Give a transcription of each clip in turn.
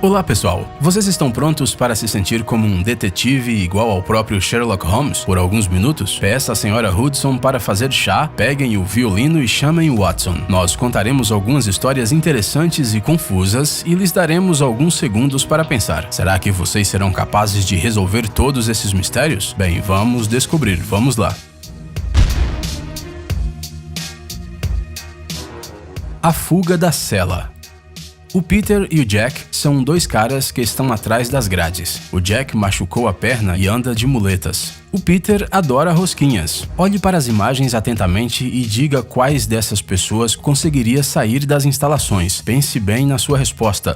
Olá pessoal, vocês estão prontos para se sentir como um detetive igual ao próprio Sherlock Holmes por alguns minutos? Peça a senhora Hudson para fazer chá, peguem o violino e chamem o Watson. Nós contaremos algumas histórias interessantes e confusas e lhes daremos alguns segundos para pensar. Será que vocês serão capazes de resolver todos esses mistérios? Bem, vamos descobrir, vamos lá. A fuga da cela. O Peter e o Jack são dois caras que estão atrás das grades. O Jack machucou a perna e anda de muletas. O Peter adora rosquinhas. Olhe para as imagens atentamente e diga quais dessas pessoas conseguiria sair das instalações. Pense bem na sua resposta.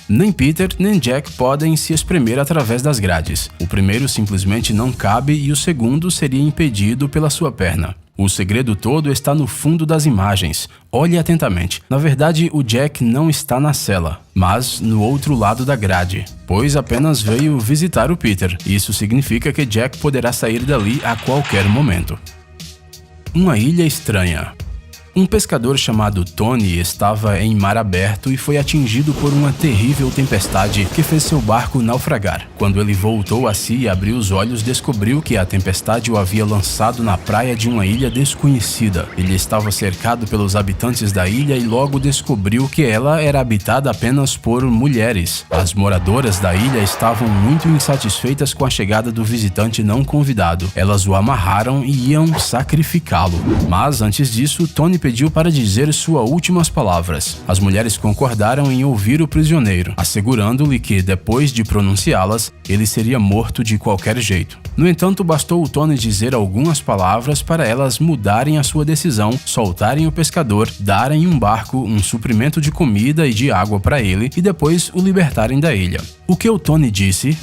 Nem Peter nem Jack podem se espremer através das grades. O primeiro simplesmente não cabe e o segundo seria impedido pela sua perna. O segredo todo está no fundo das imagens. Olhe atentamente. Na verdade, o Jack não está na cela, mas no outro lado da grade, pois apenas veio visitar o Peter. Isso significa que Jack poderá sair dali a qualquer momento. Uma ilha estranha. Um pescador chamado Tony estava em mar aberto e foi atingido por uma terrível tempestade que fez seu barco naufragar. Quando ele voltou a si e abriu os olhos, descobriu que a tempestade o havia lançado na praia de uma ilha desconhecida. Ele estava cercado pelos habitantes da ilha e logo descobriu que ela era habitada apenas por mulheres. As moradoras da ilha estavam muito insatisfeitas com a chegada do visitante não convidado. Elas o amarraram e iam sacrificá-lo. Mas antes disso, Tony pediu para dizer suas últimas palavras. As mulheres concordaram em ouvir o prisioneiro, assegurando-lhe que, depois de pronunciá-las, ele seria morto de qualquer jeito. No entanto, bastou o Tony dizer algumas palavras para elas mudarem a sua decisão, soltarem o pescador, darem um barco, um suprimento de comida e de água para ele e depois o libertarem da ilha. O que o Tony disse?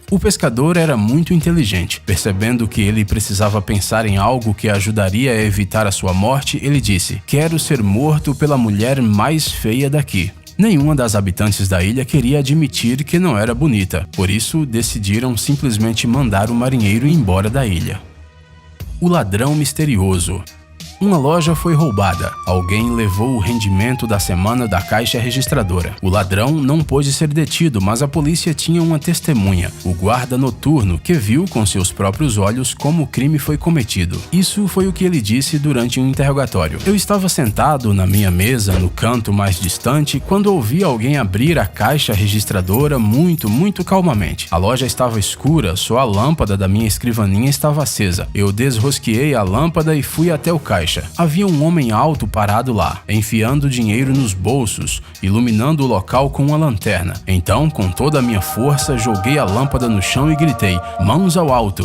O pescador era muito inteligente. Percebendo que ele precisava pensar em algo que ajudaria a evitar a sua morte, ele disse: "Quero ser morto pela mulher mais feia daqui." Nenhuma das habitantes da ilha queria admitir que não era bonita, por isso decidiram simplesmente mandar o marinheiro embora da ilha. O ladrão misterioso. Uma loja foi roubada. Alguém levou o rendimento da semana da caixa registradora. O ladrão não pôde ser detido, mas a polícia tinha uma testemunha, o guarda noturno, que viu com seus próprios olhos como o crime foi cometido. Isso foi o que ele disse durante um interrogatório. "Eu estava sentado na minha mesa, no canto mais distante, quando ouvi alguém abrir a caixa registradora muito calmamente. A loja estava escura, só a lâmpada da minha escrivaninha estava acesa. Eu desrosqueei a lâmpada e fui até o caixa. Havia um homem alto parado lá, enfiando dinheiro nos bolsos, iluminando o local com uma lanterna. Então, com toda a minha força, joguei a lâmpada no chão e gritei: 'Mãos ao alto!'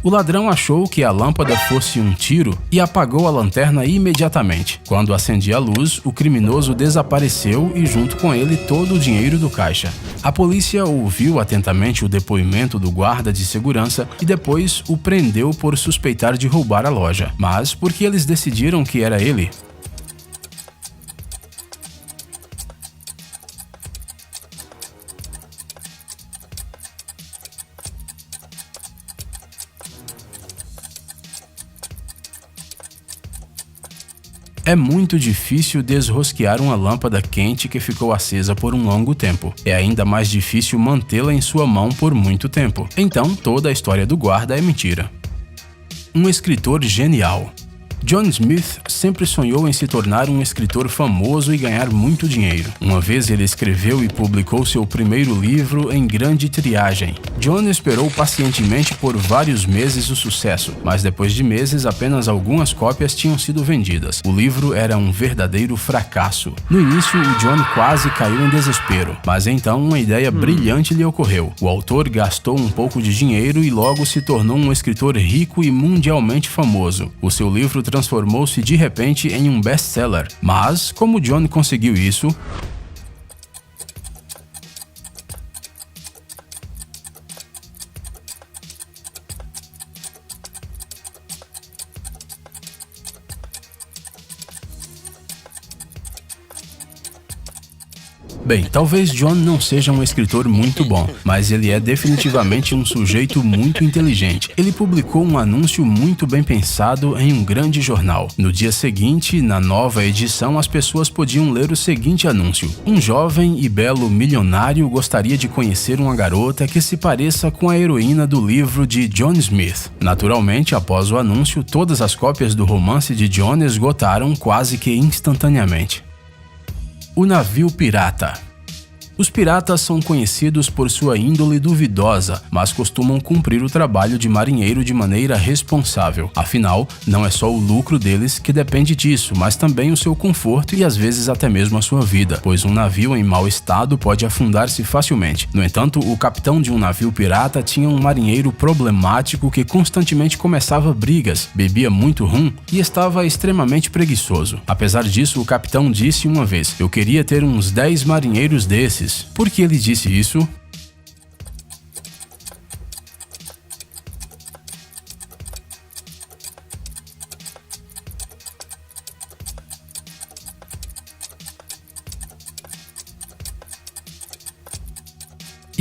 O ladrão achou que a lâmpada fosse um tiro e apagou a lanterna imediatamente. Quando acendi a luz, o criminoso desapareceu e junto com ele todo o dinheiro do caixa. A polícia ouviu atentamente o depoimento do guarda de segurança e depois o prendeu por suspeitar de roubar a loja. Mas por que eles decidiram que era ele? É muito difícil desrosquear uma lâmpada quente que ficou acesa por um longo tempo. É ainda mais difícil mantê-la em sua mão por muito tempo. Então, toda a história do guarda é mentira. Um escritor genial. John Smith sempre sonhou em se tornar um escritor famoso e ganhar muito dinheiro. Uma vez ele escreveu e publicou seu primeiro livro em grande tiragem. John esperou pacientemente por vários meses o sucesso, mas depois de meses apenas algumas cópias tinham sido vendidas. O livro era um verdadeiro fracasso. No início, o John quase caiu em desespero, mas então uma ideia brilhante lhe ocorreu. O autor gastou um pouco de dinheiro e logo se tornou um escritor rico e mundialmente famoso. O seu livro transformou-se de repente em um best-seller. Mas como John conseguiu isso? Bem, talvez John não seja um escritor muito bom, mas ele é definitivamente um sujeito muito inteligente. Ele publicou um anúncio muito bem pensado em um grande jornal. No dia seguinte, na nova edição, as pessoas podiam ler o seguinte anúncio: um jovem e belo milionário gostaria de conhecer uma garota que se pareça com a heroína do livro de John Smith. Naturalmente, após o anúncio, todas as cópias do romance de John esgotaram quase que instantaneamente. O navio pirata. Os piratas são conhecidos por sua índole duvidosa, mas costumam cumprir o trabalho de marinheiro de maneira responsável. Afinal, não é só o lucro deles que depende disso, mas também o seu conforto e às vezes até mesmo a sua vida, pois um navio em mau estado pode afundar-se facilmente. No entanto, o capitão de um navio pirata tinha um marinheiro problemático que constantemente começava brigas, bebia muito rum e estava extremamente preguiçoso. Apesar disso, o capitão disse uma vez: "Eu queria ter uns 10 marinheiros desses." Por que ele disse isso?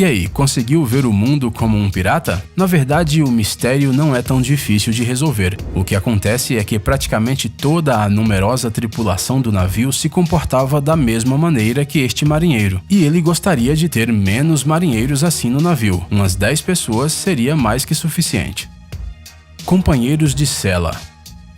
E aí, conseguiu ver o mundo como um pirata? Na verdade, o mistério não é tão difícil de resolver. O que acontece é que praticamente toda a numerosa tripulação do navio se comportava da mesma maneira que este marinheiro. E ele gostaria de ter menos marinheiros assim no navio. Umas 10 pessoas seria mais que suficiente. Companheiros de cela.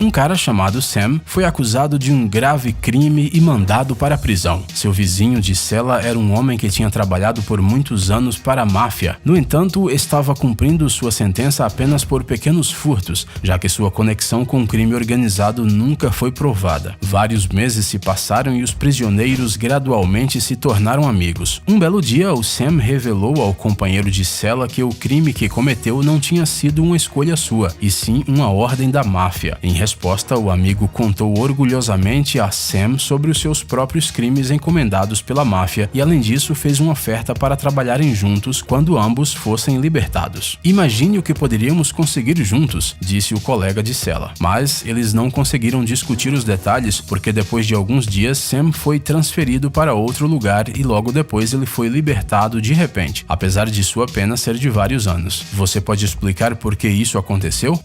Um cara chamado Sam foi acusado de um grave crime e mandado para a prisão. Seu vizinho de cela era um homem que tinha trabalhado por muitos anos para a máfia. No entanto, estava cumprindo sua sentença apenas por pequenos furtos, já que sua conexão com o crime organizado nunca foi provada. Vários meses se passaram e os prisioneiros gradualmente se tornaram amigos. Um belo dia, o Sam revelou ao companheiro de cela que o crime que cometeu não tinha sido uma escolha sua, e sim uma ordem da máfia. Em resposta, o amigo contou orgulhosamente a Sam sobre os seus próprios crimes encomendados pela máfia e, além disso, fez uma oferta para trabalharem juntos quando ambos fossem libertados. "Imagine o que poderíamos conseguir juntos", disse o colega de cela. Mas eles não conseguiram discutir os detalhes porque depois de alguns dias Sam foi transferido para outro lugar e logo depois ele foi libertado de repente, apesar de sua pena ser de vários anos. Você pode explicar por que isso aconteceu?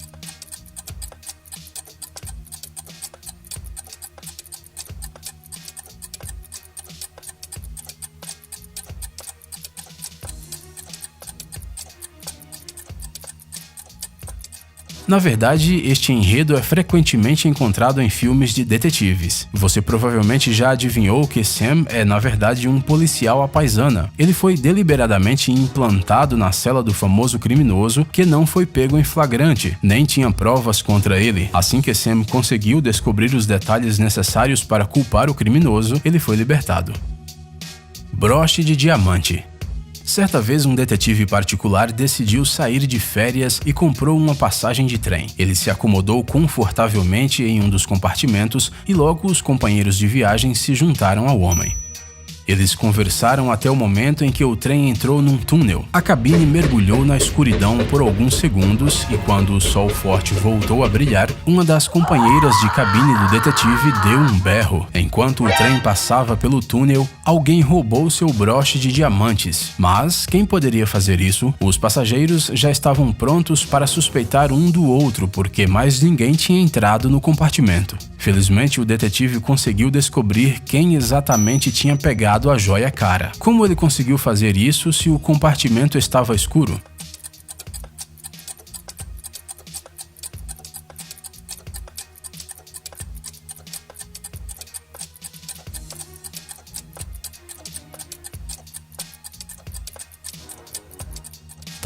Na verdade, este enredo é frequentemente encontrado em filmes de detetives. Você provavelmente já adivinhou que Sam é, na verdade, um policial à paisana. Ele foi deliberadamente implantado na cela do famoso criminoso que não foi pego em flagrante, nem tinha provas contra ele. Assim que Sam conseguiu descobrir os detalhes necessários para culpar o criminoso, ele foi libertado. Broche de diamante. Certa vez, um detetive particular decidiu sair de férias e comprou uma passagem de trem. Ele se acomodou confortavelmente em um dos compartimentos e logo os companheiros de viagem se juntaram ao homem. Eles conversaram até o momento em que o trem entrou num túnel. A cabine mergulhou na escuridão por alguns segundos e quando o sol forte voltou a brilhar, uma das companheiras de cabine do detetive deu um berro. Enquanto o trem passava pelo túnel, alguém roubou seu broche de diamantes. Mas quem poderia fazer isso? Os passageiros já estavam prontos para suspeitar um do outro porque mais ninguém tinha entrado no compartimento. Felizmente, o detetive conseguiu descobrir quem exatamente tinha pegado a joia cara. Como ele conseguiu fazer isso se o compartimento estava escuro?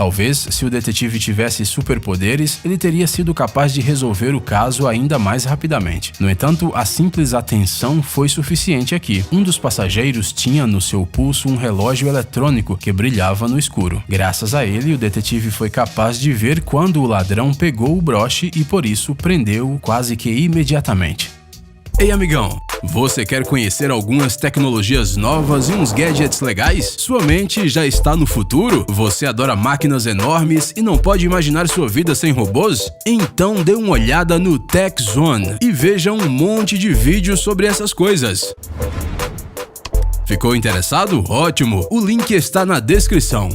Talvez, se o detetive tivesse superpoderes, ele teria sido capaz de resolver o caso ainda mais rapidamente. No entanto, a simples atenção foi suficiente aqui. Um dos passageiros tinha no seu pulso um relógio eletrônico que brilhava no escuro. Graças a ele, o detetive foi capaz de ver quando o ladrão pegou o broche e, por isso, prendeu-o quase que imediatamente. Ei, amigão! Você quer conhecer algumas tecnologias novas e uns gadgets legais? Sua mente já está no futuro? Você adora máquinas enormes e não pode imaginar sua vida sem robôs? Então dê uma olhada no Tech Zone e veja um monte de vídeos sobre essas coisas. Ficou interessado? Ótimo! O link está na descrição.